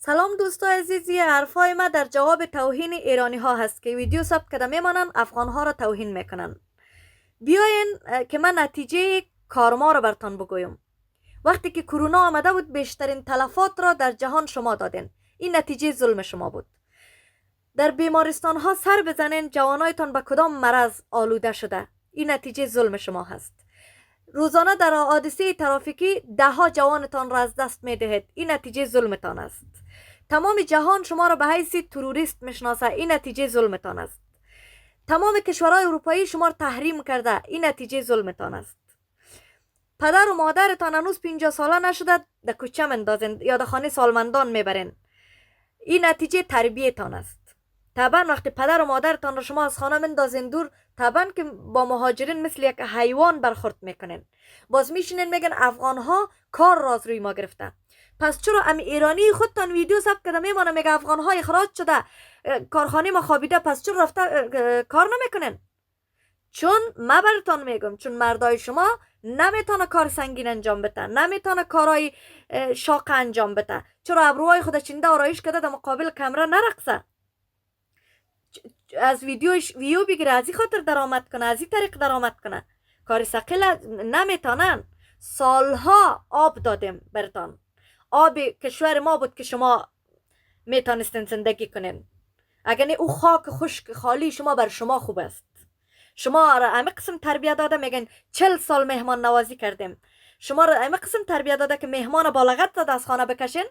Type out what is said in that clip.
سلام دوستای عزیزی، حرفای ما در جواب توهین ایرانی ها هست که ویدیو ثبت کرده میمانند افغان ها را توهین میکنند. بیاین که من نتیجه کار ما را برتان بگویم. وقتی که کرونا آمده بود بیشترین تلفات را در جهان شما دادین. این نتیجه ظلم شما بود. در بیمارستان ها سر بزنین جوانایتان به کدام مرض آلوده شده. این نتیجه ظلم شما هست. روزانه در حادثه ترافیکی ده ها جوانتان را از دست می دهید. این نتیجه ظلمتان است. تمام جهان شما را به حیث تروریست میشناسه. این نتیجه ظلمتان است. تمام کشورهای اروپایی شما را تحریم کرده. این نتیجه ظلمتان است. پدر و مادرتان هنوز 50 ساله نشده در کوچه مندازین یا در خانه سالمندان میبرین. این نتیجه تربیتان است. طبعا وقتی پدر و مادرتان را شما از خانه مندازین دور، طبعا که با مهاجرین مثل یک حیوان برخورد میکنین. باز میشینین میگن افغان ها کار راز روی ما گرفته. پس چرا ام ایرانی خودتان ویدیو ثبت کرده میمانه میگه افغان ها اخراج شده، کارخانه ما خوابیده، پس چرا رفته کار نمیکنن؟ چون ما براتون میگم چون مردای شما نمیتونه کار سنگین انجام بده، نمیتونه کارهای شاق انجام بده. چرا ابروهای خود چنده آرایش کرده در مقابل کامرا نرقصه؟ از ویدیو بگیره، از این خاطر درآمد کنه، از این طریق درآمد کنه. کار ثقیل نمیتونن. سالها آب دادیم برتان. آب کشور ما بود که شما میتونستین زندگی کنین. اگر او خاک خشک خالی شما بر شما خوب است. شما را همه قسم تربیت داده میگن 40 سال مهمان نوازی کردیم. شما را همه قسم تربیت داده که مهمان بالغت داده از خانه بکشین.